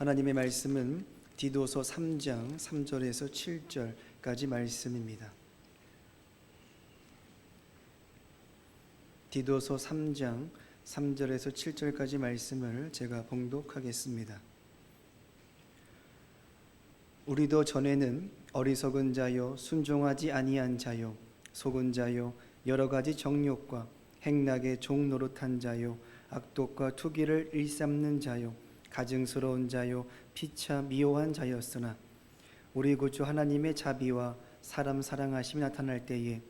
하나님의 말씀은 디도서 3장 3절에서 7절까지 말씀입니다. 디도서 3장 3절에서 7절까지 말씀을 제가 봉독하겠습니다. 우리도 전에는 어리석은 자요 순종하지 아니한 자요 속은 자요 여러 가지 정욕과 행락의 종노릇한 자요 악독과 투기를 일삼는 자요 가증스러운 자요 피차 미워한 자였으나 우리 구주 하나님의 자비와 사람 사랑하심이 나타날 때에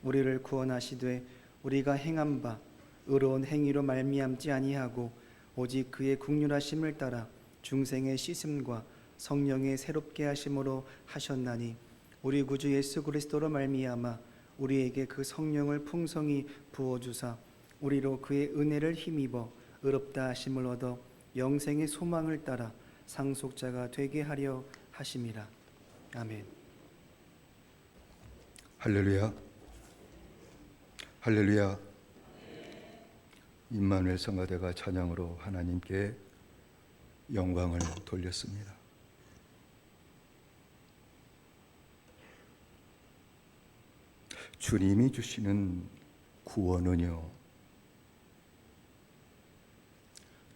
우리를 구원하시되 우리가 행한 바 의로운 행위로 말미암지 아니하고 오직 그의 긍휼하심을 따라 중생의 씻음과 성령의 새롭게 하심으로 하셨나니 우리 구주 예수 그리스도로 말미암아 우리에게 그 성령을 풍성히 부어주사 우리로 그의 은혜를 힘입어 의롭다 하심을 얻어 영생의 소망을 따라 상속자가 되게 하려 하심이라. 아멘. 할렐루야. 할렐루야. 임마누엘 성가대가 찬양으로 하나님께 영광을 돌렸습니다. 주님이 주시는 구원은요,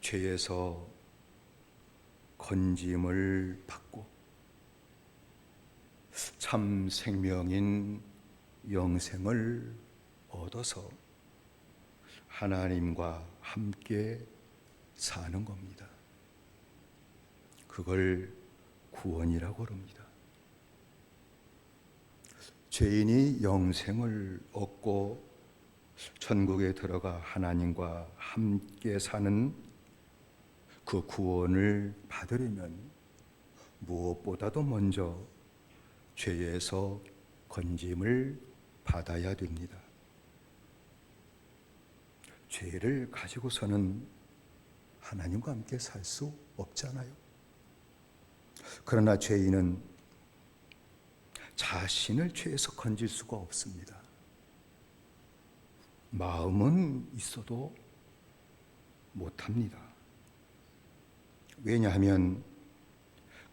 죄에서 건짐을 받고 참 생명인 영생을 얻어서 하나님과 함께 사는 겁니다. 그걸 구원이라고 합니다. 죄인이 영생을 얻고 천국에 들어가 하나님과 함께 사는 그 구원을 받으려면 무엇보다도 먼저 죄에서 건짐을 받아야 됩니다. 죄를 가지고서는 하나님과 함께 살 수 없잖아요. 그러나 죄인은 자신을 죄에서 건질 수가 없습니다. 마음은 있어도 못합니다. 왜냐하면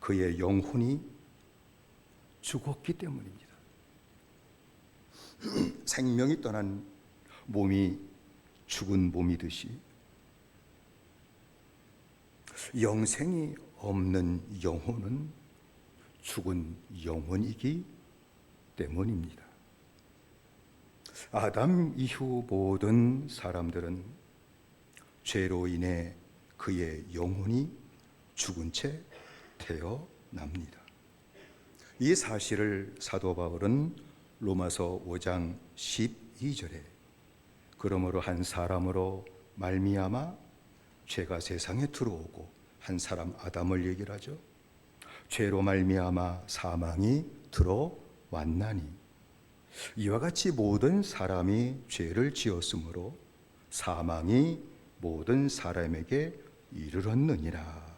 그의 영혼이 죽었기 때문입니다. 생명이 떠난 몸이 죽은 몸이듯이 영생이 없는 영혼은 죽은 영혼이기 때문입니다. 아담 이후 모든 사람들은 죄로 인해 그의 영혼이 죽은 채 태어납니다. 이 사실을 사도 바울은 로마서 5장 12절에 그러므로 한 사람으로 말미암아 죄가 세상에 들어오고 한 사람 아담을 얘기를 하죠. 죄로 말미암아 사망이 들어왔나니 이와 같이 모든 사람이 죄를 지었으므로 사망이 모든 사람에게 이르렀느니라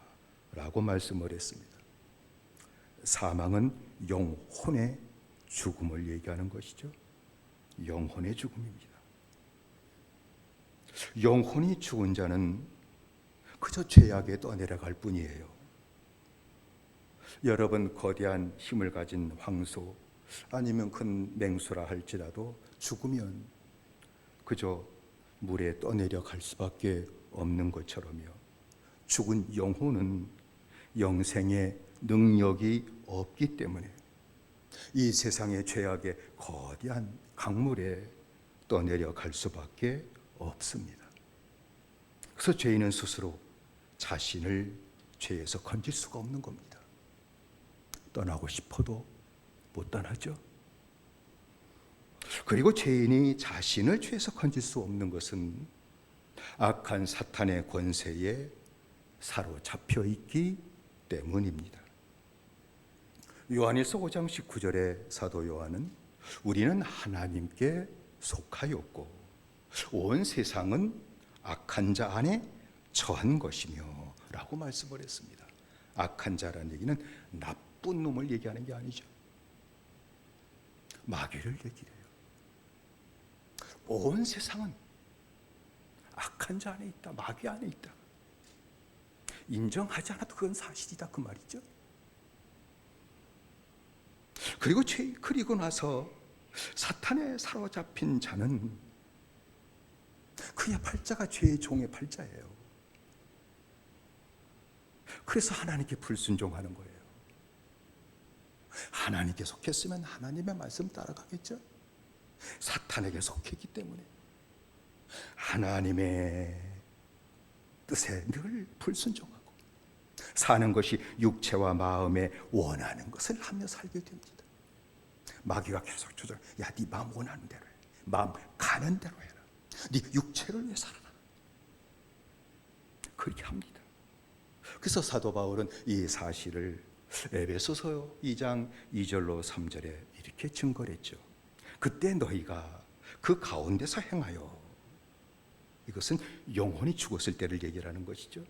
라고 말씀을 했습니다. 사망은 영혼의 죽음을 얘기하는 것이죠. 영혼의 죽음입니다. 영혼이 죽은 자는 그저 죄악에 떠내려갈 뿐이에요. 여러분, 거대한 힘을 가진 황소 아니면 큰 맹수라 할지라도 죽으면 그저 물에 떠내려갈 수밖에 없는 것처럼요, 죽은 영혼은 영생의 능력이 없기 때문에 이 세상의 죄악의 거대한 강물에 떠내려갈 수밖에 없습니다. 그래서 죄인은 스스로 자신을 죄에서 건질 수가 없는 겁니다. 떠나고 싶어도 못 떠나죠. 그리고 죄인이 자신을 죄에서 건질 수 없는 것은 악한 사탄의 권세에 사로잡혀 있기 때문입니다. 요한일서 5장 19절에 사도 요한은 우리는 하나님께 속하였고 온 세상은 악한 자 안에 처한 것이며 라고 말씀을 했습니다. 악한 자라는 얘기는 나쁜 놈을 얘기하는 게 아니죠. 마귀를 얘기해요. 온 세상은 악한 자 안에 있다. 마귀 안에 있다. 인정하지 않아도 그건 사실이다 그 말이죠. 그리고 나서 사탄에 사로잡힌 자는 그의 팔자가 죄의 종의 팔자예요. 그래서 하나님께 불순종하는 거예요. 하나님께 속했으면 하나님의 말씀 따라가겠죠. 사탄에게 속했기 때문에 하나님의 뜻에 늘 불순종하고 사는 것이 육체와 마음에 원하는 것을 하며 살게 됩니다. 마귀가 계속 조절, 야, 네 마음 원하는 대로 해. 마음 가는 대로 해라. 네 육체를 위해 살아라. 그렇게 합니다. 그래서 사도 바울은 이 사실을 에베소서 2장 2절로 3절에 이렇게 증거를 했죠. 그때 너희가 그 가운데서 행하여, 이것은 영혼이 죽었을 때를 얘기하는 것이죠.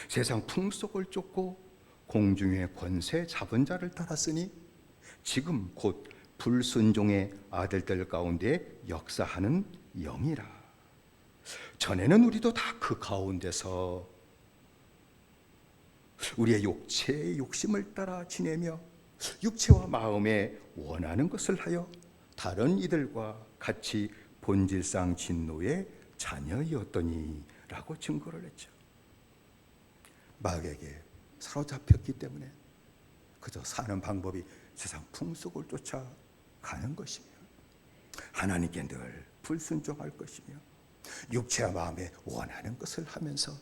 세상 풍속을 쫓고 공중의 권세 잡은 자를 따랐으니 지금 곧 불순종의 아들들 가운데 역사하는 영이라. 전에는 우리도 다 그 가운데서 우리의 육체의 욕심을 따라 지내며 육체와 마음에 원하는 것을 하여 다른 이들과 같이 본질상 진노의 자녀였더니 라고 증거를 했죠. 마귀에게 사로잡혔기 때문에 그저 사는 방법이 세상 풍속을 쫓아가는 것이며 하나님께 늘 불순종할 것이며 육체와 마음에 원하는 것을 하면서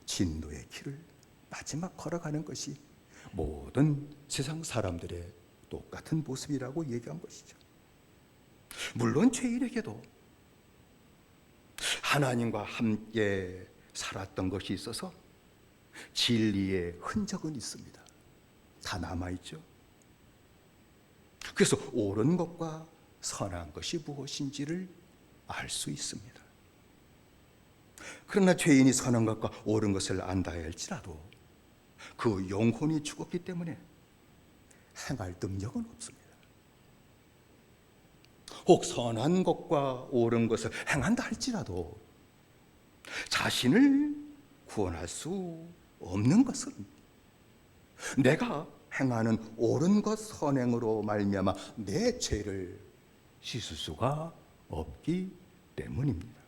진노의 길을 마지막 걸어가는 것이 모든 세상 사람들의 똑같은 모습이라고 얘기한 것이죠. 물론 죄인에게도 하나님과 함께 살았던 것이 있어서 진리의 흔적은 있습니다. 다 남아있죠. 그래서 옳은 것과 선한 것이 무엇인지를 알 수 있습니다. 그러나 죄인이 선한 것과 옳은 것을 안다 할지라도 그 영혼이 죽었기 때문에 행할 능력은 없습니다. 혹 선한 것과 옳은 것을 행한다 할지라도 자신을 구원할 수 없는 것은 내가 행하는 옳은 것 선행으로 말미암아 내 죄를 씻을 수가 없기 때문입니다.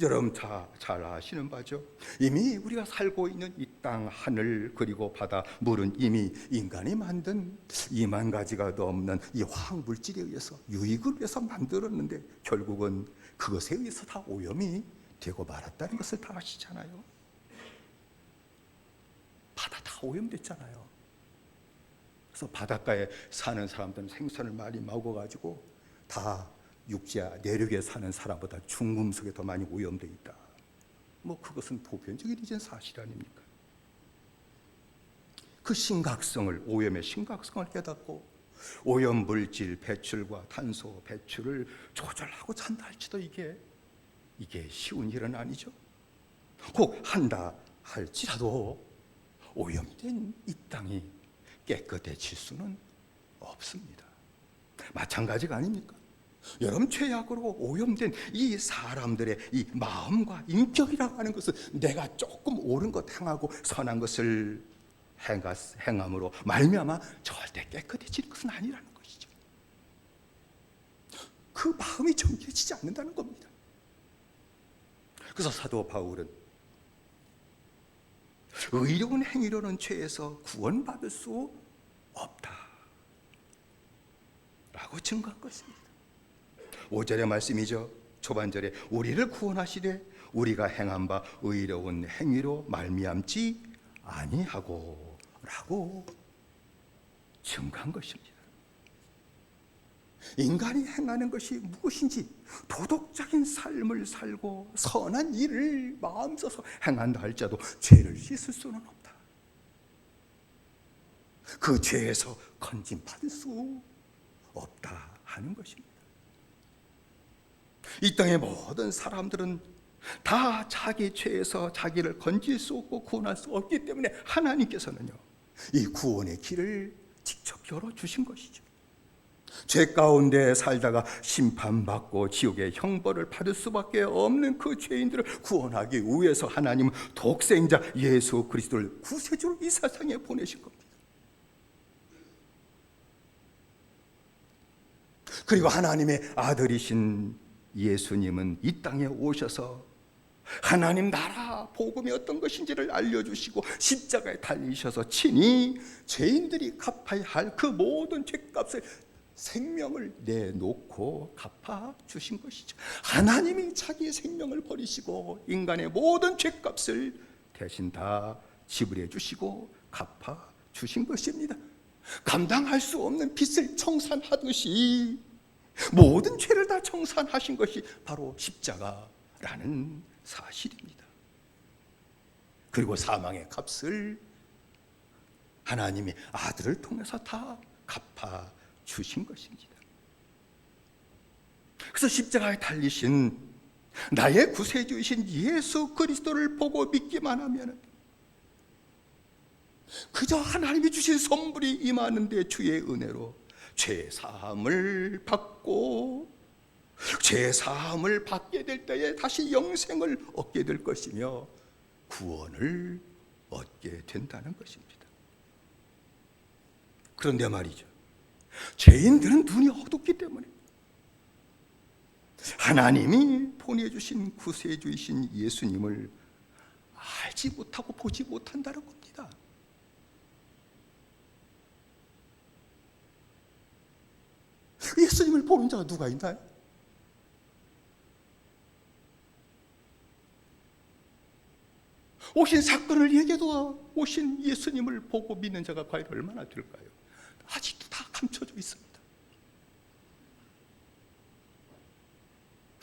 여러분 다 잘 아시는 바죠. 이미 우리가 살고 있는 이 땅, 하늘, 그리고 바다, 물은 이미 인간이 만든 2만 가지가 넘는 이 화학 물질에 의해서 유익을 위해서 만들었는데 결국은 그것에 의해서 다 오염이 되고 말았다는 것을 다 아시잖아요. 바다 다 오염됐잖아요. 그래서 바닷가에 사는 사람들은 생선을 많이 먹어가지고 다 육지와 내륙에 사는 사람보다 중금속에 더 많이 오염되어 있다. 뭐 그것은 보편적인 이젠 사실 아닙니까? 그 심각성을, 오염의 심각성을 깨닫고 오염 물질 배출과 탄소 배출을 조절하고 산다 할지도 이게 쉬운 일은 아니죠. 혹 한다 할지라도 오염된 이 땅이 깨끗해질 수는 없습니다. 마찬가지가 아닙니까? 여러분 죄악으로 오염된 이 사람들의 이 마음과 인격이라고 하는 것은 내가 조금 옳은 것 행하고 선한 것을 행함으로 말미암아 절대 깨끗해지는 것은 아니라는 것이죠. 그 마음이 정결해지지 않는다는 겁니다. 그래서 사도 바울은 의로운 행위로는 죄에서 구원받을 수 없다 라고 증거한 것입니다. 5절의 말씀이죠. 초반절에 우리를 구원하시되 우리가 행한 바 의로운 행위로 말미암지 아니하고 라고 증거한 것입니다. 인간이 행하는 것이 무엇인지 도덕적인 삶을 살고 선한 일을 마음 써서 행한다 할지라도 죄를 씻을 수는 없다. 그 죄에서 건짐받을 수 없다 하는 것입니다. 이 땅의 모든 사람들은 다 자기 죄에서 자기를 건질 수 없고 구원할 수 없기 때문에 하나님께서는요 이 구원의 길을 직접 열어주신 것이죠. 죄 가운데 살다가 심판받고 지옥의 형벌을 받을 수밖에 없는 그 죄인들을 구원하기 위해서 하나님은 독생자 예수 그리스도를 구세주로 이 세상에 보내신 겁니다. 그리고 하나님의 아들이신 예수님은 이 땅에 오셔서 하나님 나라 복음이 어떤 것인지를 알려주시고 십자가에 달리셔서 친히 죄인들이 갚아야 할 그 모든 죄값을 생명을 내놓고 갚아주신 것이죠. 하나님이 자기의 생명을 버리시고 인간의 모든 죄값을 대신 다 지불해 주시고 갚아주신 것입니다. 감당할 수 없는 빚을 청산하듯이 모든 죄를 다 청산하신 것이 바로 십자가라는 사실입니다. 그리고 사망의 값을 하나님의 아들을 통해서 다 갚아주신 것입니다. 그래서 십자가에 달리신 나의 구세주이신 예수 그리스도를 보고 믿기만 하면 그저 하나님이 주신 선물이 임하는데 주의 은혜로 죄사함을 받고 죄사함을 받게 될 때에 다시 영생을 얻게 될 것이며 구원을 얻게 된다는 것입니다. 그런데 말이죠, 죄인들은 눈이 어둡기 때문에 하나님이 보내주신 구세주이신 예수님을 알지 못하고 보지 못한다는 겁니다. 예수님을 보는 자가 누가 있나요? 오신 사건을 얘기해도 오신 예수님을 보고 믿는 자가 과연 얼마나 될까요? 아직도 다 감춰져 있습니다.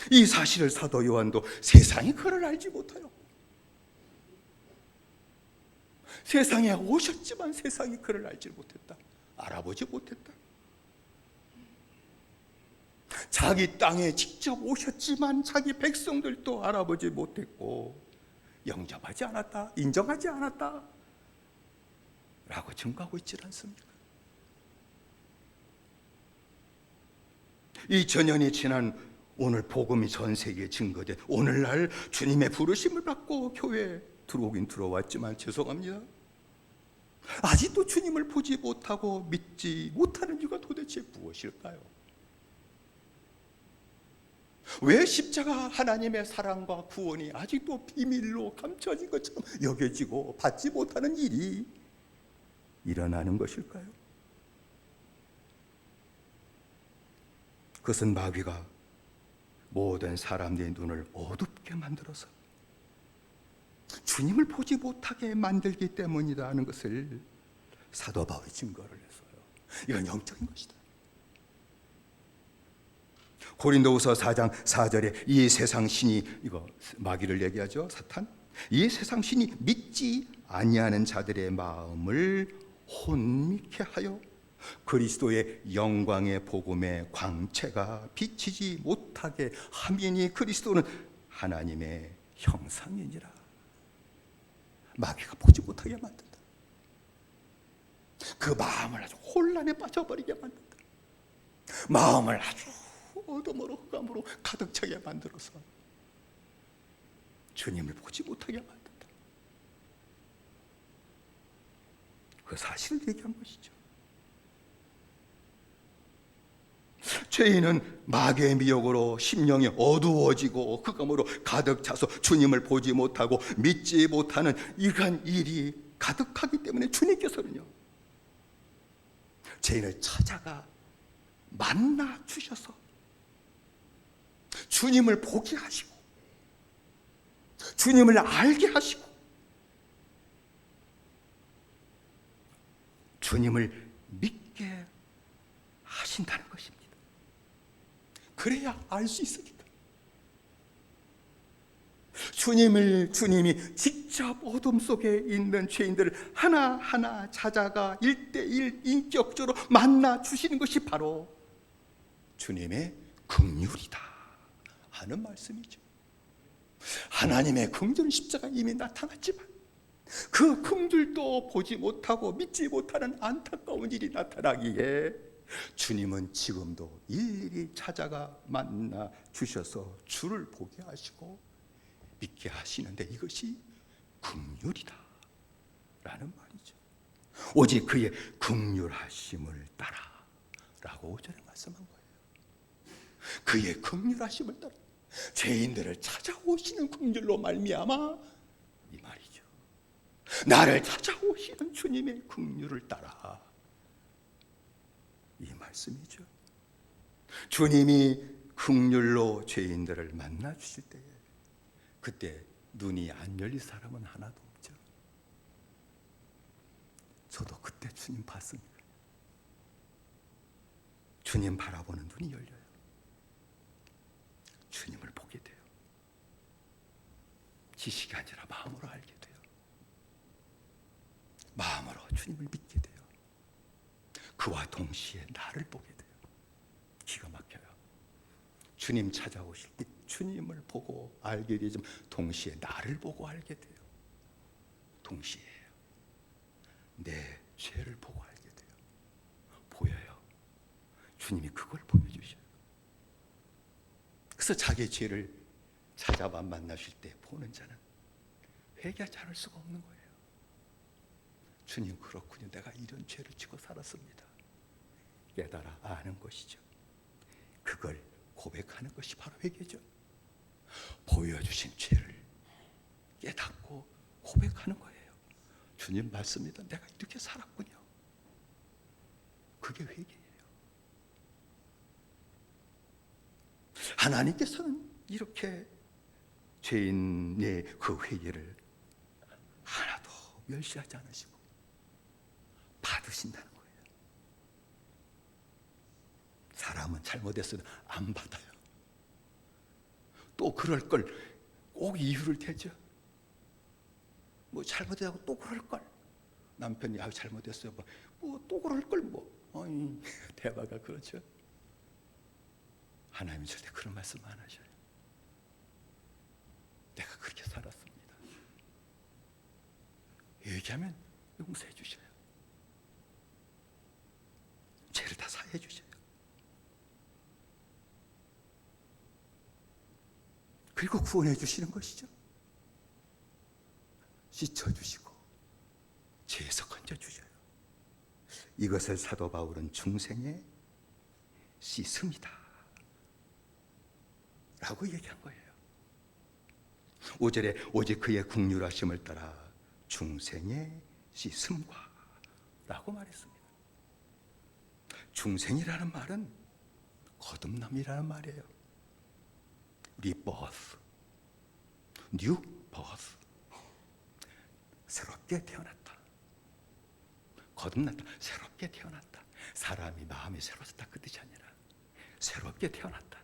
이 사실을 사도 요한도 세상이 그를 알지 못하여 세상에 오셨지만 세상이 그를 알지 못했다, 알아보지 못했다. 자기 땅에 직접 오셨지만 자기 백성들도 알아보지 못했고 영접하지 않았다, 인정하지 않았다 라고 증거하고 있지 않습니까? 2000년이 지난 오늘 복음이 전 세계에 증거돼 오늘날 주님의 부르심을 받고 교회에 들어오긴 들어왔지만 죄송합니다, 아직도 주님을 보지 못하고 믿지 못하는 이유가 도대체 무엇일까요? 왜 십자가 하나님의 사랑과 구원이 아직도 비밀로 감춰진 것처럼 여겨지고 받지 못하는 일이 일어나는 것일까요? 그것은 마귀가 모든 사람들의 눈을 어둡게 만들어서 주님을 보지 못하게 만들기 때문이다 하는 것을 사도 바울이 증거를 했어요. 이건 영적인 것이다. 고린도후서 4장 4절에 이 세상 신이, 이거 마귀를 얘기하죠, 사탄. 이 세상 신이 믿지 아니하는 자들의 마음을 혼미케 하여 그리스도의 영광의 복음의 광채가 비치지 못하게 하미니 그리스도는 하나님의 형상이니라. 마귀가 보지 못하게 만든다. 그 마음을 아주 혼란에 빠져버리게 만든다. 마음을 아주 어둠으로 흑암으로 가득 차게 만들어서 주님을 보지 못하게 만든다. 그 사실을 얘기한 것이죠. 죄인은 마귀의 미혹으로 심령이 어두워지고 흑암으로 가득 차서 주님을 보지 못하고 믿지 못하는 이러한 일이 가득하기 때문에 주님께서는요, 죄인을 찾아가 만나 주셔서 주님을 보게 하시고 주님을 알게 하시고 주님을 믿게 하신다는 것입니다. 그래야 알 수 있으니까. 주님이 직접 어둠 속에 있는 죄인들을 하나하나 찾아가 1대1 인격적으로 만나 주시는 것이 바로 주님의 긍휼이다 하는 말씀이죠. 하나님의 긍휼은 십자가에 이미 나타났지만 그 긍휼도 보지 못하고 믿지 못하는 안타까운 일이 나타나기에 주님은 지금도 일일이 찾아가 만나 주셔서 주를 보게 하시고 믿게 하시는데 이것이 긍휼이다 라는 말이죠. 오직 그의 긍휼하심을 따라 라고 5절에 말씀한 거예요. 그의 긍휼하심을 따라 죄인들을 찾아오시는 긍휼로 말미암아 이 말이죠. 나를 찾아오시는 주님의 긍휼을 따라 이 말씀이죠. 주님이 긍휼로 죄인들을 만나 주실 때에 그때 눈이 안 열릴 사람은 하나도 없죠. 저도 그때 주님 봤습니다. 주님 바라보는 눈이 열려요. 주님을 보게 돼요. 지식이 아니라 마음으로 알게 돼요. 마음으로 주님을 믿게 돼요. 그와 동시에 나를 보게 돼요. 기가 막혀요. 주님 찾아오실 때 주님을 보고 알게 되지만 동시에 나를 보고 알게 돼요. 동시에 내 죄를 보고 알게 돼요. 보여요. 주님이 그걸 보여주셔요. 그래서 자기의 죄를 찾아봐 만나실 때 보는 자는 회개하지 않을 수가 없는 거예요. 주님 그렇군요. 내가 이런 죄를 지고 살았습니다. 깨달아 아는 것이죠. 그걸 고백하는 것이 바로 회개죠. 보여주신 죄를 깨닫고 고백하는 거예요. 주님 말씀입니다. 내가 이렇게 살았군요. 그게 회개예요. 하나님께서는 이렇게 죄인의 그 회개를 하나도 멸시하지 않으시고 받으신다는 거예요. 사람은 잘못했어도 안 받아요. 또 그럴 걸 꼭 이유를 대죠. 뭐 잘못했다고 또 그럴 걸. 남편이 잘못했어요. 뭐 또 그럴 걸 뭐. 대화가 그렇죠. 하나님은 절대 그런 말씀 안 하셔요. 내가 그렇게 살았습니다. 얘기하면 용서해 주셔요. 죄를 다 사해 주셔요. 그리고 구원해 주시는 것이죠. 씻어 주시고 죄에서 건져 주셔요. 이것을 사도 바울은 중생의 씻음이다 라고 얘기한 거예요. 5절에 오직 그의 긍휼하심을 따라 중생의 씻음과 라고 말했습니다. 중생이라는 말은 거듭남이라는 말이에요. 리버스, 뉴 버스, 새롭게 태어났다. 거듭났다. 새롭게 태어났다. 사람이 마음이 새로웠다 그 뜻이 아니라 새롭게 태어났다.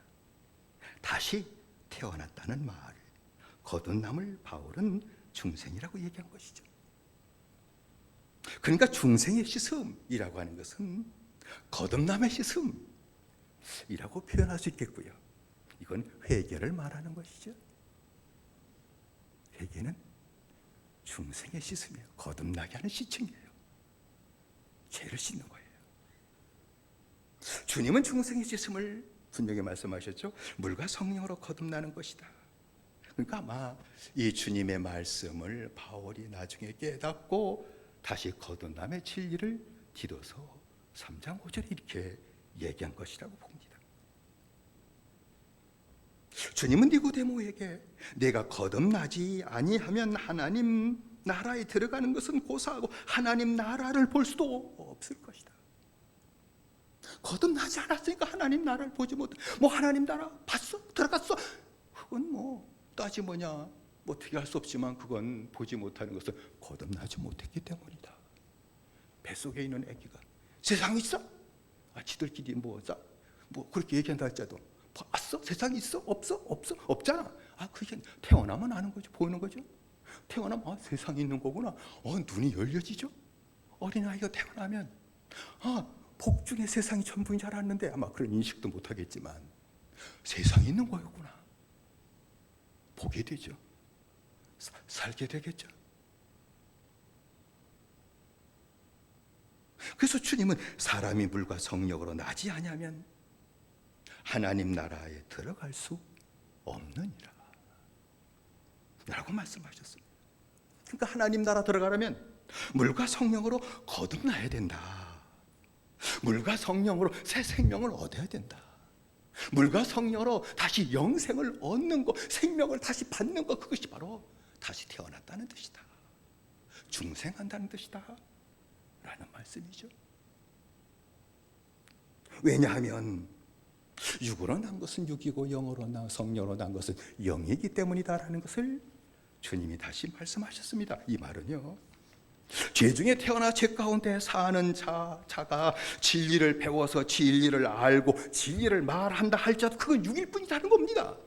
다시 태어났다는 말. 거듭남을 바울은 중생이라고 얘기한 것이죠. 그러니까 중생의 씻음이라고 하는 것은 거듭남의 씻음이라고 표현할 수 있겠고요. 이건 회개를 말하는 것이죠. 회개는 중생의 씻음이에요. 거듭나게 하는 시침이에요. 죄를 씻는 거예요. 주님은 중생의 씻음을 분명히 말씀하셨죠. 물과 성령으로 거듭나는 것이다. 그러니까 아마 이 주님의 말씀을 바울이 나중에 깨닫고 다시 거듭남의 진리를 디도서 3장 5절에 이렇게 얘기한 것이라고 봅니다. 주님은 니고데모에게 내가 거듭나지 아니하면 하나님 나라에 들어가는 것은 고사하고 하나님 나라를 볼 수도 없을 것이다. 거듭나지 않았으니까 하나님 나라를 보지 못해. 뭐 하나님 나라 봤어? 들어갔어? 그건 뭐 따지뭐냐 뭐 어떻게 할 수 없지만 그건 보지 못하는 것은 거듭나지 못했기 때문이다. 뱃속에 있는 아기가 세상에 있어? 지들끼리 뭐 그렇게 얘기한다 할지라도 봤어? 세상에 있어? 없어? 없잖아. 그게 태어나면 아는 거죠. 보이는 거죠. 태어나면 세상에 있는 거구나. 눈이 열려지죠. 어린아이가 태어나면 복중에 세상이 전부인 줄 알았는데 아마 그런 인식도 못하겠지만 세상에 있는 거였구나. 보게 되죠. 살게 되겠죠. 그래서 주님은 사람이 물과 성령으로 나지 아니하면 하나님 나라에 들어갈 수 없느니라 라고 말씀하셨습니다. 그러니까 하나님 나라 들어가려면 물과 성령으로 거듭나야 된다. 물과 성령으로 새 생명을 얻어야 된다. 물과 성령으로 다시 영생을 얻는 것, 생명을 다시 받는 것, 그것이 바로 다시 태어났다는 뜻이다. 중생한다는 뜻이다 라는 말씀이죠. 왜냐하면 육으로 난 것은 육이고 영으로 난 성령으로 난 것은 영이기 때문이다라는 것을 주님이 다시 말씀하셨습니다. 이 말은요, 죄 중에 태어나 죄 가운데 사는 자가 진리를 배워서 진리를 알고 진리를 말한다 할지라도 그건 육일 뿐이라는 겁니다.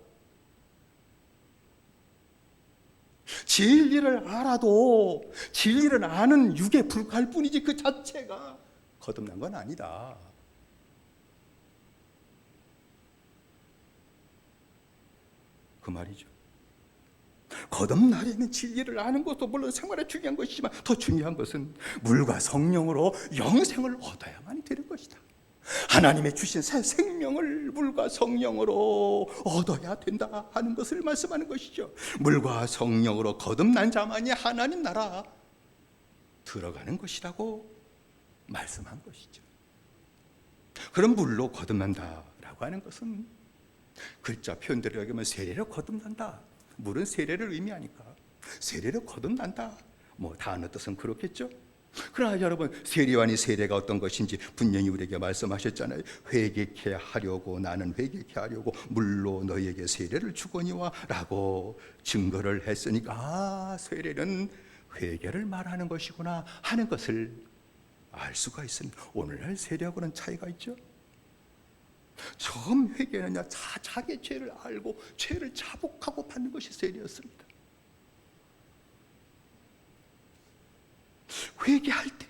진리를 알아도 진리를 아는 육에 불과할 뿐이지 그 자체가 거듭난 건 아니다. 그 말이죠. 거듭나려면 진리를 아는 것도 물론 생활에 중요한 것이지만 더 중요한 것은 물과 성령으로 영생을 얻어야만 되는 것이다. 하나님의 주신 새 생명을 물과 성령으로 얻어야 된다 하는 것을 말씀하는 것이죠. 물과 성령으로 거듭난 자만이 하나님 나라 들어가는 것이라고 말씀한 것이죠. 그럼 물로 거듭난다라고 하는 것은 글자 표현대로 여기면 세례로 거듭난다. 물은 세례를 의미하니까 세례로 거듭난다. 뭐 단어 뜻은 그렇겠죠. 그러나 여러분, 세례요한이 세례가 어떤 것인지 분명히 우리에게 말씀하셨잖아요. 회개케 하려고, 나는 회개케 하려고 물로 너희에게 세례를 주거니와 라고 증거를 했으니까 세례는 회개를 말하는 것이구나 하는 것을 알 수가 있습니다. 오늘날 세례하고는 차이가 있죠. 처음 회개는요, 자기의 죄를 알고 죄를 자복하고 받는 것이 세례였습니다. 회개할 때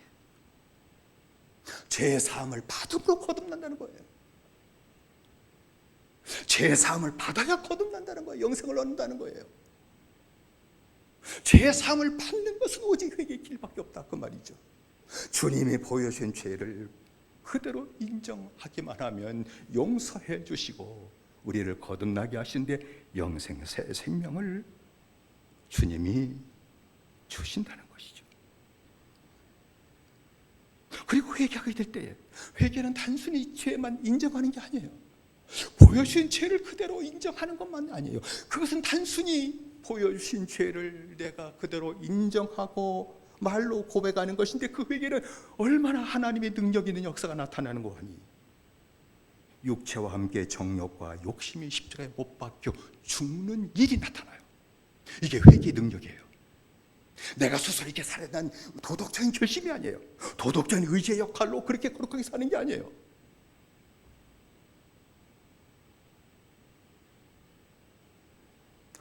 죄 사함을 받음으로 거듭난다는 거예요. 죄 사함을 받아야 거듭난다는 거예요. 영생을 얻는다는 거예요. 죄 사함을 받는 것은 오직 회개의 길밖에 없다 그 말이죠. 주님이 보여주신 죄를 그대로 인정하기만 하면 용서해 주시고 우리를 거듭나게 하신데 영생 새 생명을 주님이 주신다는 것이죠. 그리고 회개하게 될 때 회개는 단순히 죄만 인정하는 게 아니에요. 보여주신 죄를 그대로 인정하는 것만 아니에요. 그것은 단순히 보여주신 죄를 내가 그대로 인정하고 말로 고백하는 것인데 그 회개는 얼마나 하나님의 능력 있는 역사가 나타나는 거하니, 육체와 함께 정욕과 욕심이 십자가에 못 박혀 죽는 일이 나타나요. 이게 회개의 능력이에요. 내가 스스로 이렇게 살아난 도덕적인 결심이 아니에요. 도덕적인 의지의 역할로 그렇게 거룩하게 사는 게 아니에요.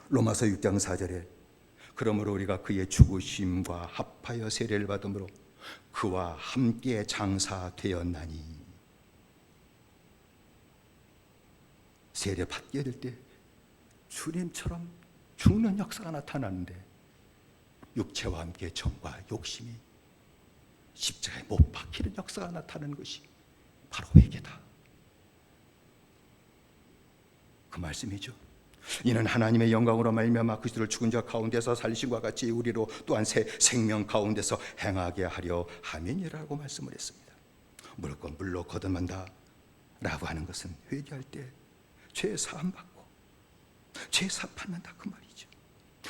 로마서 6장 4절에 그러므로 우리가 그의 죽으심과 합하여 세례를 받음으로 그와 함께 장사되었나니, 세례 받게 될 때 주님처럼 죽는 역사가 나타나는데 육체와 함께 정과 욕심이 십자가에 못 박히는 역사가 나타나는 것이 바로 회개다 그 말씀이죠. 이는 하나님의 영광으로 말미암아 그리스도를 죽은 자 가운데서 살리심과 같이 우리로 또한 새 생명 가운데서 행하게 하려 함이니라고 말씀을 했습니다. 무조건 물로 거듭난다 라고 하는 것은 회개할 때 죄 사함 받고 죄 사 받는다 그 말이죠.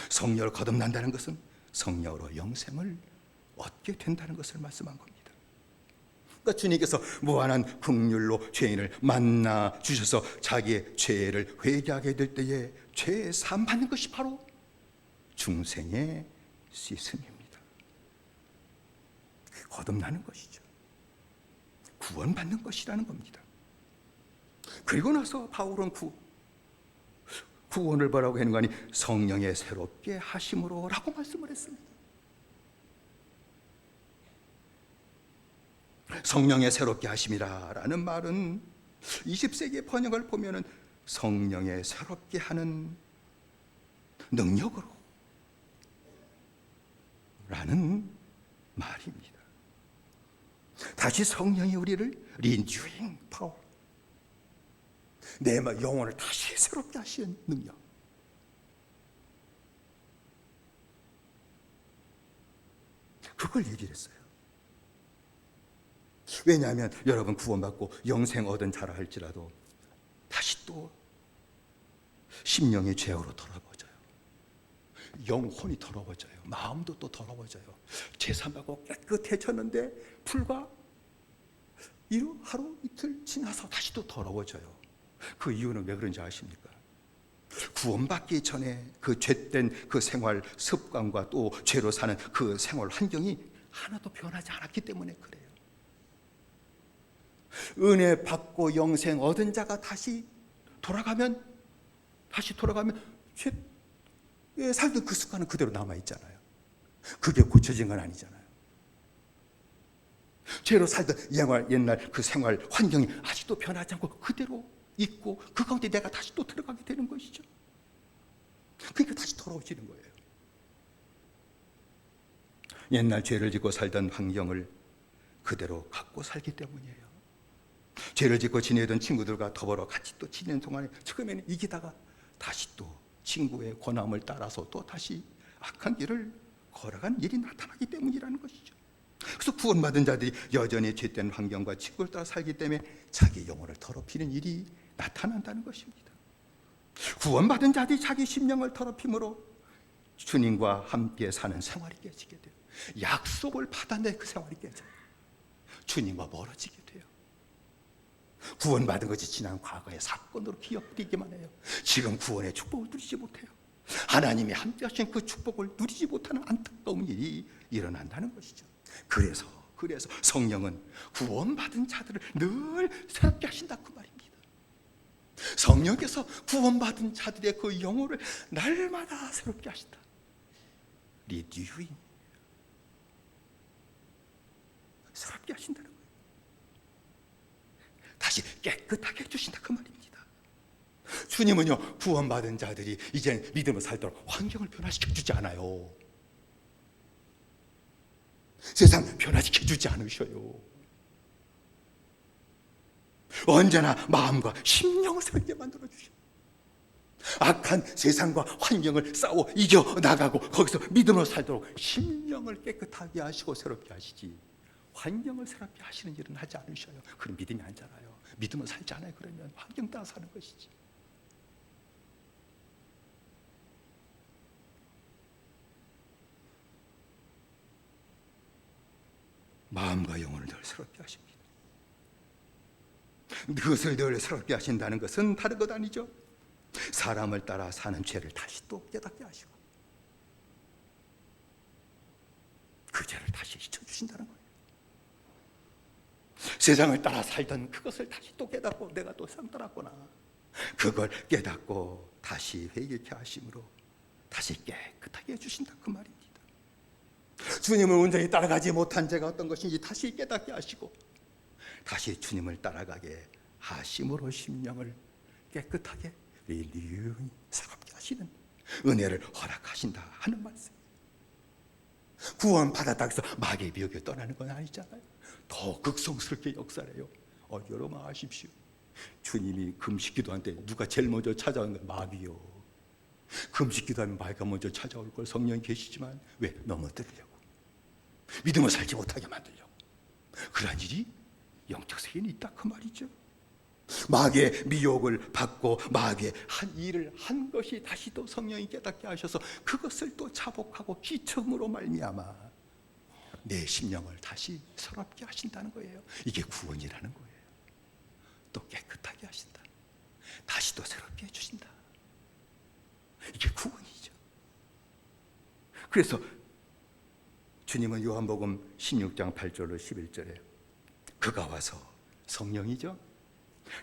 성령으로 거듭난다는 것은 성령으로 영생을 얻게 된다는 것을 말씀한 겁니다. 그러니까 주님께서 무한한 긍휼로 죄인을 만나 주셔서 자기의 죄를 회개하게 될 때에 죄 사함 받는 것이 바로 중생의 씻음입니다. 거듭나는 것이죠. 구원받는 것이라는 겁니다. 그리고 나서 바울은 구원을 뭐라고 하는 거 아니, 성령의 새롭게 하심으로 라고 말씀을 했습니다. 성령의 새롭게 하심이라 라는 말은 20세기의 번역을 보면은 성령의 새롭게 하는 능력으로 라는 말입니다. 다시 성령이 우리를 리뉴잉 파워, 내 영혼을 다시 새롭게 하시는 능력. 그걸 얘기를 했어요. 왜냐하면 여러분 구원받고 영생 얻은 자라 할지라도 다시 또 심령의 죄악으로 더러워져요. 영혼이 더러워져요. 마음도 또 더러워져요. 제사받고 깨끗해졌는데 불과 하루 이틀 지나서 다시 또 더러워져요. 그 이유는 왜 그런지 아십니까? 구원받기 전에 그 죄된 그 생활 습관과 또 죄로 사는 그 생활 환경이 하나도 변하지 않았기 때문에 그래요. 은혜 받고 영생 얻은 자가 다시 돌아가면 죄에 살던 그 습관은 그대로 남아있잖아요. 그게 고쳐진 건 아니잖아요. 죄로 살던 옛날 그 생활 환경이 아직도 변하지 않고 그대로 있고 그 가운데 내가 다시 또 들어가게 되는 것이죠. 그러니까 다시 돌아오시는 거예요. 옛날 죄를 짓고 살던 환경을 그대로 갖고 살기 때문이에요. 죄를 짓고 지내던 친구들과 더불어 같이 또 지내는 동안에 처음에는 이기다가 다시 또 친구의 권함을 따라서 또 다시 악한 길을 걸어간 일이 나타나기 때문이라는 것이죠. 그래서 구원받은 자들이 여전히 죄된 환경과 친구를 따라 살기 때문에 자기 영혼을 더럽히는 일이 나타난다는 것입니다. 구원받은 자들이 자기 심령을 더럽힘으로 주님과 함께 사는 생활이 깨지게 돼요. 약속을 받았는데 그 생활이 깨져요. 주님과 멀어지게 돼요. 구원받은 것이 지난 과거의 사건으로 기억되기만 해요. 지금 구원의 축복을 누리지 못해요. 하나님이 함께 하신 그 축복을 누리지 못하는 안타까운 일이 일어난다는 것이죠. 그래서 성령은 구원받은 자들을 늘 새롭게 하신다 그 말입니다. 성령께서 구원받은 자들의 그 영혼을 날마다 새롭게 하신다. 리뉴잉, 새롭게 하신다는 거예요. 다시 깨끗하게 해주신다 그 말입니다. 주님은요, 구원받은 자들이 이제 믿음을 살도록 환경을 변화시켜주지 않아요. 세상 변화시켜주지 않으셔요. 언제나 마음과 심령을 새롭게 만들어주셔요. 악한 세상과 환경을 싸워 이겨나가고 거기서 믿음으로 살도록 심령을 깨끗하게 하시고 새롭게 하시지, 환경을 새롭게 하시는 일은 하지 않으셔요. 그럼 믿음이 안 자라요. 믿음을 살지 않아요. 그러면 환경 따라 사는 것이지. 마음과 영혼을 늘 새롭게 하십니다. 그것을 늘 새롭게 하신다는 것은 다른 것 아니죠. 사람을 따라 사는 죄를 다시 또 깨닫게 하시고 그 죄를 다시 잊혀주신다는 거예요. 세상을 따라 살던 그것을 다시 또 깨닫고 내가 또 세상 따랐구나, 그걸 깨닫고 다시 회개케 하심으로 다시 깨끗하게 해주신다 그 말입니다. 주님을 온전히 따라가지 못한 죄가 어떤 것인지 다시 깨닫게 하시고 다시 주님을 따라가게 하심으로 심령을 깨끗하게 리뉴잉, 새롭게 하시는 은혜를 허락하신다 하는 말씀. 구원 받았다 해서 마귀의 미혹에 떠나는 건 아니잖아요. 더 극성스럽게 역사해요. 여러분 아십시오. 주님이 금식 기도할 때 누가 제일 먼저 찾아오는 건 마귀요. 금식 기도하면 마귀가 먼저 찾아올 걸 성령이 계시지만 왜? 넘어뜨리려고, 믿음을 살지 못하게 만들려고. 그러한 일이 영적 세계에 있다 그 말이죠. 마귀의 미혹을 받고 마귀의 한 일을 한 것이 다시 또 성령이 깨닫게 하셔서 그것을 또 자복하고 기첨으로 말미암아 내 심령을 다시 새롭게 하신다는 거예요. 이게 구원이라는 거예요. 또 깨끗하게 하신다, 다시 또 새롭게 해주신다. 이게 구원이죠. 그래서 주님은 요한복음 16장 8절로 11절에 그가 와서, 성령이죠,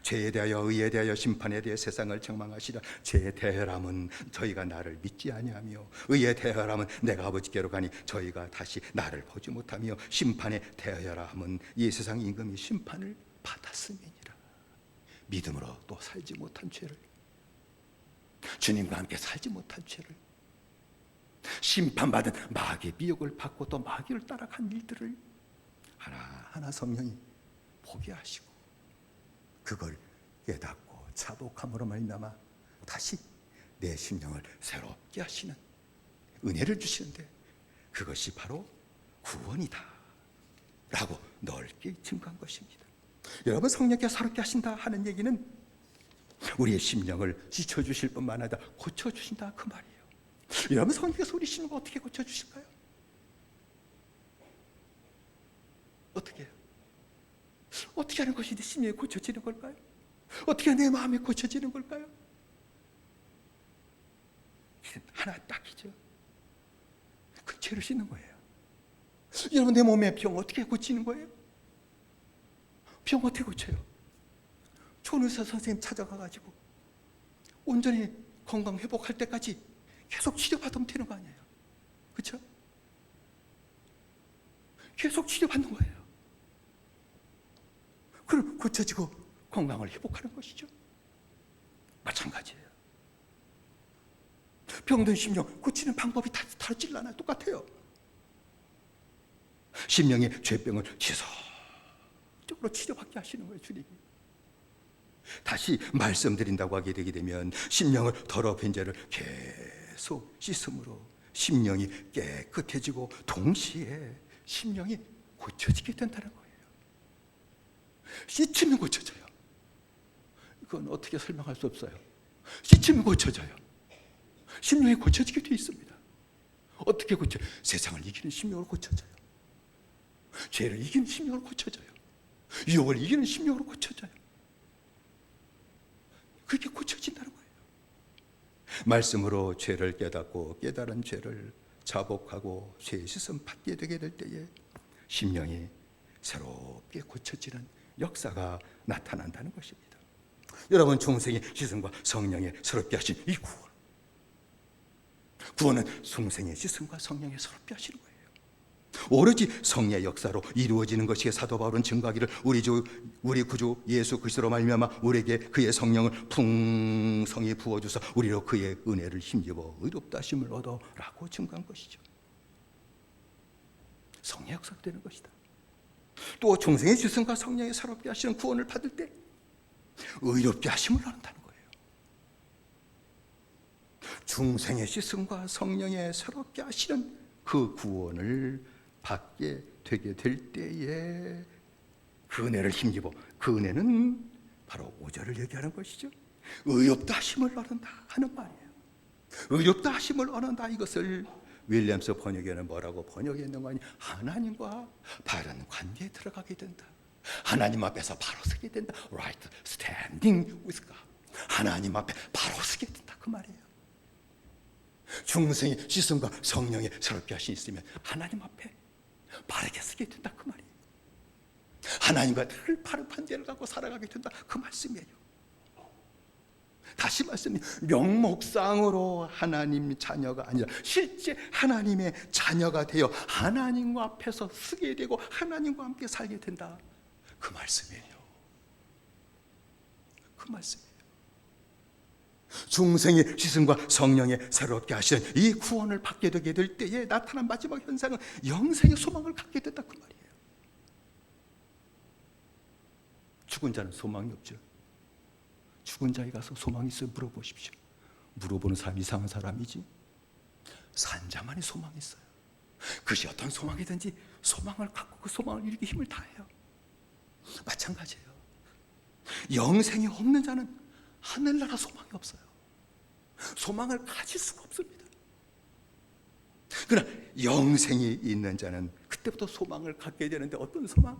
죄에 대하여 의에 대하여 심판에 대해 세상을 책망하시라. 죄에 대하여람은 저희가 나를 믿지 아니하며 의에 대하여람은 내가 아버지께로 가니 저희가 다시 나를 보지 못하며 심판에 대하여람은 이 세상 임금이 심판을 받았음이니라. 믿음으로 또 살지 못한 죄를, 주님과 함께 살지 못한 죄를, 심판받은 마귀의 미혹을 받고 또 마귀를 따라간 일들을 하나하나 성령이 보게 하시고 그걸 깨닫고 자복함으로 말미암아 다시 내 심령을 새롭게 하시는 은혜를 주시는데 그것이 바로 구원이다 라고 넓게 증거한 것입니다. 여러분, 성령께서 새롭게 하신다 하는 얘기는 우리의 심령을 지쳐주실 뿐만 아니라 고쳐주신다 그 말이에요. 여러분, 성령께서 우리 심령을 어떻게 고쳐주실까요? 어떻게 해요? 어떻게 하는 것이 내 심령이 고쳐지는 걸까요? 어떻게 내 마음이 고쳐지는 걸까요? 하나 딱이죠. 그 죄를 씻는 거예요. 여러분, 내 몸의 병 어떻게 고치는 거예요? 병 어떻게 고쳐요? 좋은 의사 선생님 찾아가가지고 온전히 건강 회복할 때까지 계속 치료받으면 되는 거 아니에요? 그렇죠? 계속 치료받는 거예요. 그럼 고쳐지고 건강을 회복하는 것이죠. 마찬가지예요. 병든 심령 고치는 방법이 다 다르질라나요? 똑같아요. 심령의 죄병을 지속적으로 치료받게 하시는 거예요, 주님이. 다시 말씀드린다고 하게 되게 되면 심령을 더럽힌 죄를 계속 씻음으로 심령이 깨끗해지고 동시에 심령이 고쳐지게 된다는 거예요. 씻으면 고쳐져요. 이건 어떻게 설명할 수 없어요. 씻으면 고쳐져요. 심령이 고쳐지게 되어 있습니다. 어떻게 고쳐요? 세상을 이기는 심령을 고쳐져요. 죄를 이기는 심령을 고쳐져요. 유혹을 이기는 심령으로 고쳐져요. 그렇게 고쳐진다는 거예요. 말씀으로 죄를 깨닫고 깨달은 죄를 자복하고 죄의 씻음 받게 되게 될 때에 심령이 새롭게 고쳐지는 역사가 나타난다는 것입니다. 여러분, 중생의 씻음과 성령의 새롭게 하신 이 구원은 중생의 씻음과 성령의 새롭게 하시는 거예요. 오로지 성령의 역사로 이루어지는 것이 사도 바울은 증거하기를 우리 구주 예수 그리스도로 말미암아 우리에게 그의 성령을 풍성히 부어주사 우리로 그의 은혜를 힘입어 의롭다 하심을 얻어라고 증거한 것이죠. 성령의 역사가 되는 것이다. 또 중생의 지성과 성령의 새롭게 하시는 구원을 받을 때 의롭게 하심을 얻는다는 거예요. 중생의 지성과 성령의 새롭게 하시는 그 구원을 받게 되게 될 때에 그 은혜를 힘입어, 그 은혜는 바로 5절을 얘기하는 것이죠. 의롭다 하심을 얻는다 하는 말이에요. 의롭다 하심을 얻는다, 이것을 윌리엄스 번역에는 뭐라고 번역했는가 하니 하나님과 바른 관계에 들어가게 된다. 하나님 앞에서 바로 서게 된다. Right standing with God. 하나님 앞에 바로 서게 된다 그 말이에요. 중생의 지성과 성령의 새롭게 하신 있으면 하나님 앞에 바르게 서게 된다 그 말이에요. 하나님과 늘 바른 관계를 갖고 살아가게 된다 그 말씀이에요. 다시 말씀드립니다. 명목상으로 하나님 자녀가 아니라 실제 하나님의 자녀가 되어 하나님과 앞에서 서게 되고 하나님과 함께 살게 된다 그 말씀이에요. 그 말씀이에요. 중생의 지성과 성령의 새롭게 하시는 이 구원을 받게 되게 될 때에 나타난 마지막 현상은 영생의 소망을 갖게 된다 그 말이에요. 죽은 자는 소망이 없죠. 죽은 자에 가서 소망이 있어요? 물어보십시오. 물어보는 사람 이상한 사람이지. 산 자만이 소망이 있어요. 그것이 어떤 소망이든지 소망을 갖고 그 소망을 이루기 힘을 다해요. 마찬가지예요. 영생이 없는 자는 하늘나라 소망이 없어요. 소망을 가질 수가 없습니다. 그러나 영생이 있는 자는 그때부터 소망을 갖게 되는데 어떤 소망?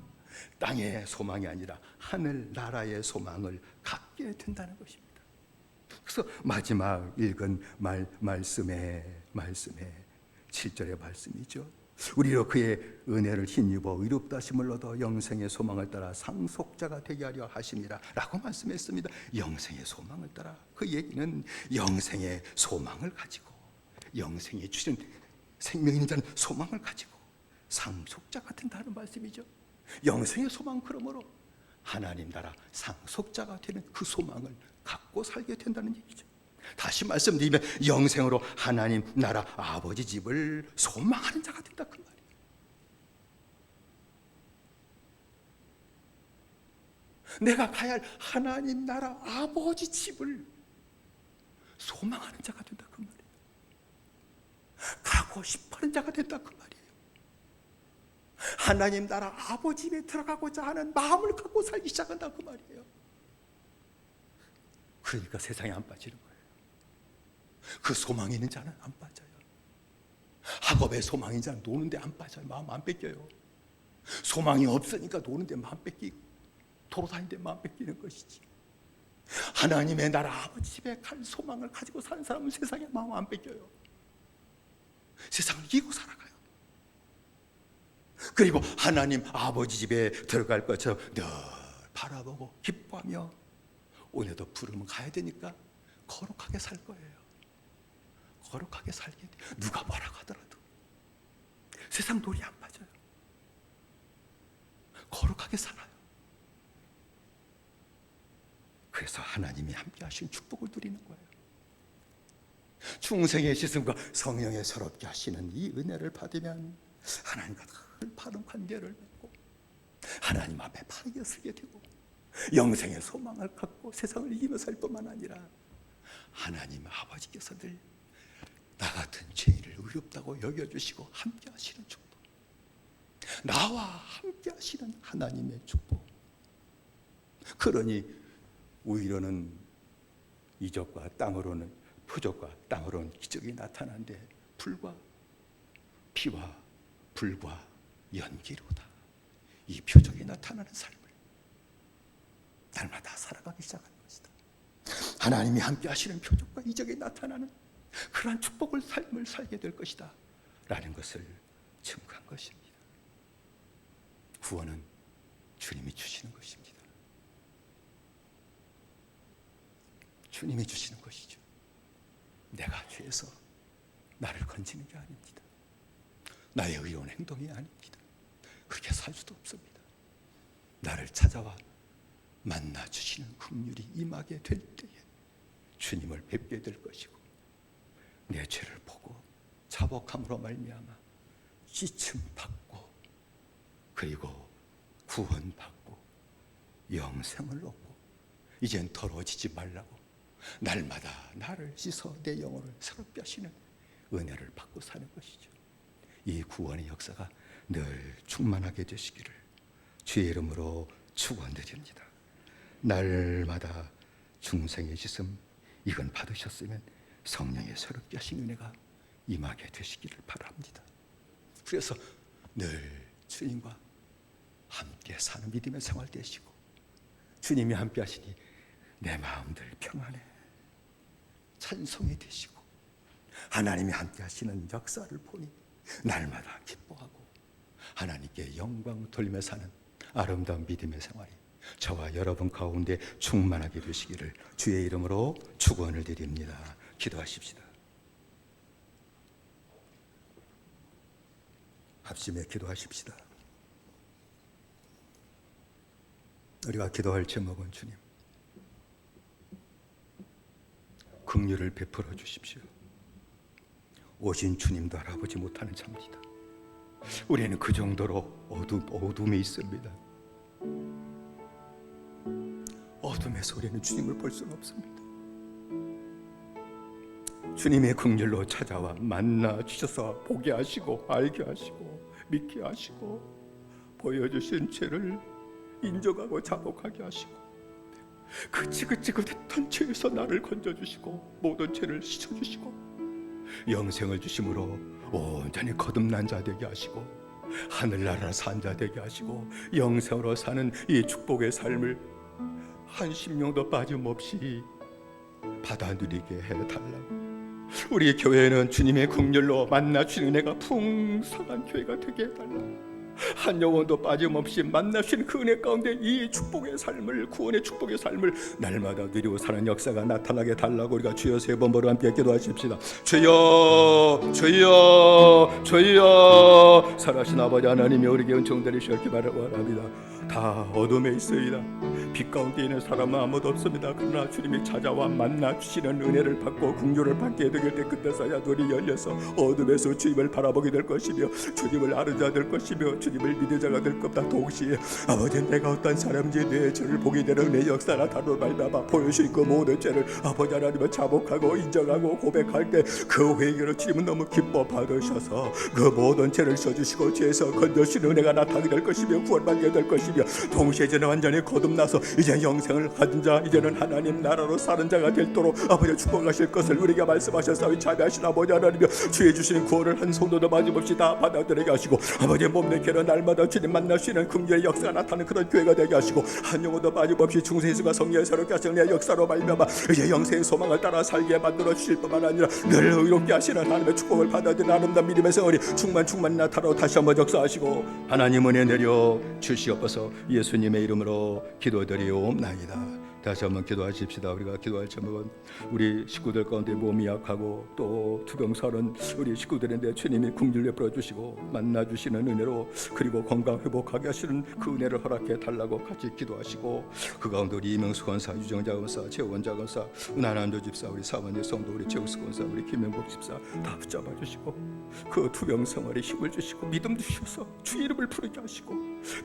땅의 소망이 아니라 하늘나라의 소망을 갖게 된다는 것입니다. 그래서 마지막 읽은 말씀의 7절의 말씀이죠. 우리로 그의 은혜를 힘입어 의롭다 하심을 얻어 영생의 소망을 따라 상속자가 되게 하려 하심이라 라고 말씀했습니다. 영생의 소망을 따라, 그 얘기는 영생의 소망을 가지고, 영생이 주신 생명 있는 자는 소망을 가지고 상속자가 된다는 말씀이죠. 영생의 소망, 그러므로 하나님 나라 상속자가 되는 그 소망을 갖고 살게 된다는 얘기죠. 다시 말씀드리면 영생으로 하나님 나라 아버지 집을 소망하는 자가 된다 그 말이에요. 내가 가야 할 하나님 나라 아버지 집을 소망하는 자가 된다 그 말이에요. 가고 싶어하는 자가 된다 그 말이에요. 하나님 나라 아버지 집에 들어가고자 하는 마음을 갖고 살기 시작한다 그 말이에요. 그러니까 세상에 안 빠지는 거예요. 그 소망이 있는 자는 안 빠져요. 학업에 소망이 있는 자는 노는데 안 빠져요. 마음 안 뺏겨요. 소망이 없으니까 노는데 마음 뺏기고 돌아다니는데 마음 뺏기는 것이지. 하나님의 나라 아버지 집에 갈 소망을 가지고 사는 사람은 세상에 마음 안 뺏겨요. 세상을 이기고 살아가요. 그리고 하나님 아버지 집에 들어갈 것처럼 늘 바라보고 기뻐하며 오늘도 부르면 가야 되니까 거룩하게 살 거예요. 거룩하게 살게 돼. 누가 뭐라고 하더라도 세상 놀이 안 빠져요. 거룩하게 살아요. 그래서 하나님이 함께 하신 축복을 누리는 거예요. 중생의 시선과 성령의 새롭게 하시는 이 은혜를 받으면 하나님과 늘 바른 관계를 맺고 하나님 앞에 바르게 서게 되고 영생의 소망을 갖고 세상을 이기며 살 뿐만 아니라 하나님 아버지께서 늘 나 같은 죄인을 의롭다고 여겨주시고 함께 하시는 축복, 나와 함께 하시는 하나님의 축복. 그러니 오히려는 이적과 땅으로는 표적과 땅으로는 기적이 나타나는데 불과 피와 불과 연기로다. 이 표적이 나타나는 삶을 날마다 살아가기 시작하는 것이다. 하나님이 함께 하시는 표적과 이적이 나타나는 그러한 축복을 삶을 살게 될 것이다 라는 것을 증거한 것입니다. 구원은 주님이 주시는 것입니다. 주님이 주시는 것이죠. 내가 죄에서 나를 건지는 게 아닙니다. 나의 의로운 행동이 아닙니다. 그렇게 살 수도 없습니다. 나를 찾아와 만나 주시는 긍휼이 임하게 될 때에 주님을 뵙게 될 것이고 내 죄를 보고 자복함으로 말미암아 씻음 받고 그리고 구원받고 영생을 얻고 이젠 더러워지지 말라고 날마다 나를 씻어 내 영혼을 새롭게 하시는 은혜를 받고 사는 것이죠. 이 구원의 역사가 늘 충만하게 되시기를 주의 이름으로 축원드립니다. 날마다 중생의 씻음 이건 받으셨으면 성령의 새롭게 하신 은혜가 임하게 되시기를 바랍니다. 그래서 늘 주님과 함께 사는 믿음의 생활 되시고 주님이 함께 하시니 내 마음들 평안해 찬송이 되시고 하나님이 함께 하시는 역사를 보니 날마다 기뻐하고 하나님께 영광 돌리며 사는 아름다운 믿음의 생활이 저와 여러분 가운데 충만하게 되시기를 주의 이름으로 축원을 드립니다. 기도하십시다. 합심해 기도하십시다. 우리가 기도할 제목은 주님 긍휼을 베풀어 주십시오. 오신 주님도 알아보지 못하는 자입니다. 우리는 그 정도로 어둠에 있습니다. 어둠에서 우리는 주님을 볼 수는 없습니다. 주님의 긍휼로 찾아와 만나 주셔서 보게 하시고 알게 하시고 믿게 하시고 보여주신 죄를 인정하고 자복하게 하시고 그 지긋지긋했던 죄에서 나를 건져주시고 모든 죄를 씻어주시고 영생을 주심으로 온전히 거듭난 자 되게 하시고 하늘나라 산 자 되게 하시고 영생으로 사는 이 축복의 삶을 한 심령도 빠짐없이 받아 누리게 해달라고. 우리 교회는 주님의 긍휼로 만나 주시는 은혜가 풍성한 교회가 되게 해달라고. 한 영혼도 빠짐없이 만나신 그 은혜 가운데 이 축복의 삶을 구원의 축복의 삶을 날마다 누리고 사는 역사가 나타나게 달라고 우리가 주여 세 번 보러 함께 기도하십시다. 주여 주여 주여 살아신 아버지 하나님이 우리에게 은총 내리시기 바랍니다. 다 어둠에 있어이다. 빛 가운데 있는 사람은 아무도 없습니다. 그러나 주님이 찾아와 만나 주시는 은혜를 받고 긍휼을 받게 되길 때 그때서야 눈이 열려서 어둠에서 주님을 바라보게 될 것이며 주님을 아는 자 될 것이며 주님을 믿는 자가 될 겁니다. 동시에 아버지 내가 어떤 사람인지 내 죄를 보게 되는 내 역사 나타로 말미암아 보여주신 그 모든 죄를 아버지 하나님은 자복하고 인정하고 고백할 때 그 회개로 주님은 너무 기뻐 받으셔서 그 모든 죄를 져주시고 죄에서 건져주시는 은혜가 나타나게 될 것이며 구원받게 될 것이며 동시에 이제는 완전히 거듭나서 이제 영생을 가진 자 이제는 하나님 나라로 사는 자가 될도록 아버지 축복하실 것을 우리에게 말씀하셨사오니 자비하신 아버지 하나님이여 주의 주시는 구원을 한 손도도 마지없이 다 받아들이게 하시고 아버지 몸내 개는 날마다 주님 만날 수 있는 긍휼의 역사가 나타나는 그런 교회가 되게 하시고 한 영혼도 빠짐없이 중생수가 성령의 새롭게 하시는 내 역사로 말미암아 이제 영생의 소망을 따라 살게 만들어 주실 뿐만 아니라 늘 의롭게 하시는 하나님의 축복을 받아들이는 아름다운 믿음의 생활이 충만 나타나고 다시 한번 역사하시고 하나님 은혜 내려 주시옵소서. 예수님의 이름으로 기도드리옵나이다. 다시 한번 기도하십시다. 우리가 기도할 제목은 우리 식구들 가운데 몸이 약하고 또 투병사는 우리 식구들인데 주님이 긍휼 베풀어 주시고 만나주시는 은혜로 그리고 건강 회복하게 하시는 그 은혜를 허락해 달라고 같이 기도하시고 그 가운데 우리 이명수 권사, 유정자 권사, 최원자 권사, 은하남도 집사, 우리 사원의 성도, 우리 최우수 권사, 우리 김명복 집사 다 붙잡아 주시고 그 투병생활에 힘을 주시고 믿음 주셔서 주 이름을 부르게 하시고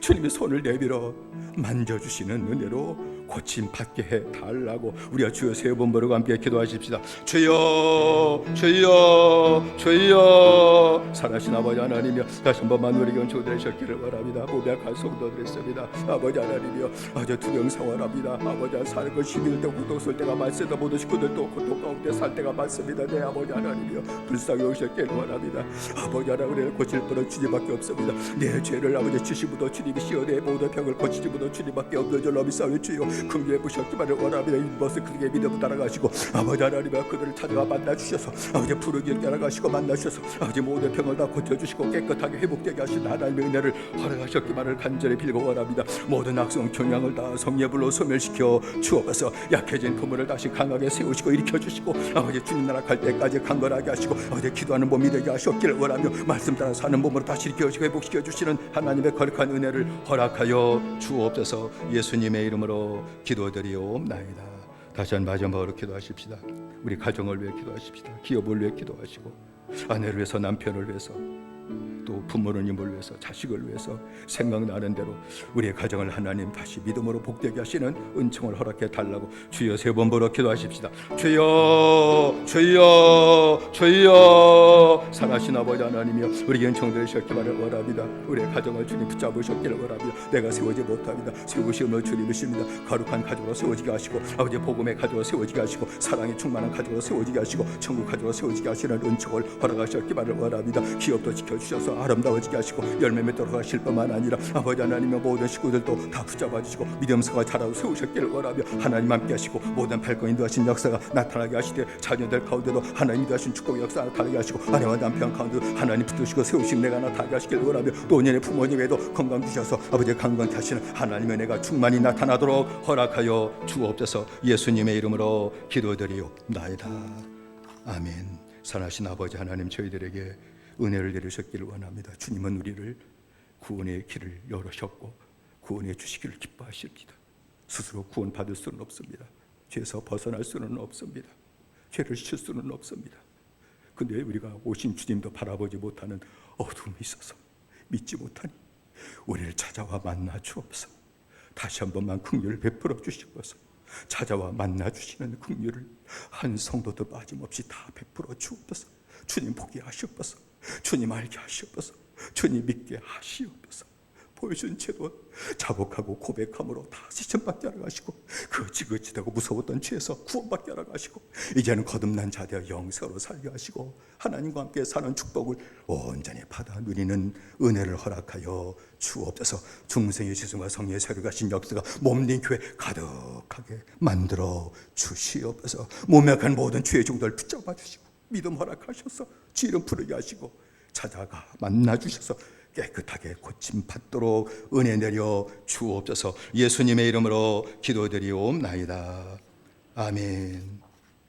주님의 손을 내밀어 만져주시는 은혜로 고침 받게 해달라고 우리가 주여 세 번 부르고 함께 기도하십시다. 주여 주여 주여. 살아신 아버지 하나님이여 다시 한 번만 우리 견주어 되셨기를 바랍니다. 고백할 성도들이 있습니다. 아버지 하나님이여 아주 투병 생활합니다. 아버지 사는 것 힘들 때 고통 쓸 때가 많습니다. 모든 식구들도 고통 가운데 살 때가 많습니다. 내 아버지 하나님이여 불쌍히 오셨기를 바랍니다. 아버지 하나님 우리를 고칠 분은 주님밖에 없습니다. 내 죄를 아버지 주시부도 주님이 시어 내 모든 병을 고치지 못한 주님밖에 없는 줄로 믿사오니 주여 긍휼히 보셨기만을 원합니다. 이 것을 그에게 믿음 따라가시고 아버지 하나님의 그들을 찾아가 만나주셔서 아버지 부르기를 따라가시고 만나주셔서 아버지 모든 병을 다 고쳐주시고 깨끗하게 회복되게 하신 하나님의 은혜를 허락하셨기만을 간절히 빌고 원합니다. 모든 악성 경향을 다 성례불로 소멸시켜 주옵소서. 약해진 부모를 다시 강하게 세우시고 일으켜주시고 아버지 주님 나라 갈 때까지 강건하게 하시고 아버지 기도하는 몸이 되게 하셨기를 원하며 말씀 따라 사는 몸으로 다시 일으켜주시고 회복시켜 주시는 하나님의 거룩한 은혜를 허락하여 주옵소서. 예수님의 이름으로 기도드리옵나이다. 다시 한 마지막으로 기도하십시다. 우리 가정을 위해 기도하십시다. 기업을 위해 기도하시고 아내를 위해서 남편을 위해서 또 부모님을 위해서 자식을 위해서 생각나는 대로 우리의 가정을 하나님 다시 믿음으로 복되게 하시는 은총을 허락해 달라고 주여 세 번 부르어 기도하십시다. 주여 주여 주여. 살아신 아버지 하나님이여 우리 은총 되셨기를 원합니다. 우리의 가정을 주님 붙잡으셨기를 원합니다. 내가 세우지 못합니다. 세우시면 주님이십니다. 거룩한 가족으로 세워지게 하시고 아버지 복음의 가족으로 세워지게 하시고 사랑이 충만한 가족으로 세워지게 하시고 천국 가족으로 세워지게 하시는 은총을 허락하셨기를 원합니다. 기업도 지켜주셔서 아름다워지게 하시고 열매 맺도록 하실 뿐만 아니라 아버지 하나님의 모든 식구들도 다 붙잡아 주시고 믿음서가 자라고 세우셨기를 원하며 하나님 함께 하시고 모든 발권 인도하신 역사가 나타나게 하시되 자녀들 가운데도 하나님 인도하신 축복 역사 나타나게 하시고 아내와 남편 가운데도 하나님 붙드시고 세우신 내가 나타나게 하시기를 원하며 또 은혜의 부모님에도 건강 주셔서 아버지 건강케 하시는 하나님의 은혜가 충만히 나타나도록 허락하여 주옵소서. 예수님의 이름으로 기도드리옵나이다. 아멘. 선하신 아버지 하나님 저희들에게 은혜를 내리셨기를 원합니다. 주님은 우리를 구원의 길을 열으셨고 구원해 주시기를 기뻐하십니다. 스스로 구원받을 수는 없습니다. 죄에서 벗어날 수는 없습니다. 죄를 칠 수는 없습니다. 근데 우리가 오신 주님도 바라보지 못하는 어둠이 있어서 믿지 못하니 우리를 찾아와 만나 주옵소서. 다시 한 번만 긍휼을 베풀어 주시옵소서. 찾아와 만나 주시는 긍휼을 한 성도도 빠짐없이 다 베풀어 주옵소서. 주님 보게 하시옵소서. 주님 알게 하시옵소서. 주님 믿게 하시옵소서. 보여준 채도 자복하고 고백함으로 다시 전받게 하라 하시고 그 지긋지되고 무서웠던 죄에서 구원받게 하라 하시고 이제는 거듭난 자되어 영생으로 살게 하시고 하나님과 함께 사는 축복을 온전히 받아 누리는 은혜를 허락하여 주옵소서. 중생의 지성과 성령의 새로 가신 역사가 몸된 교회 가득하게 만들어 주시옵소서. 몸약한 모든 죄의 종들 붙잡아 주시고 믿음 허락하셔서 주 이름 부르게 하시고 찾아가 만나 주셔서 깨끗하게 고침받도록 은혜 내려 주옵소서. 예수님의 이름으로 기도드리옵나이다. 아멘.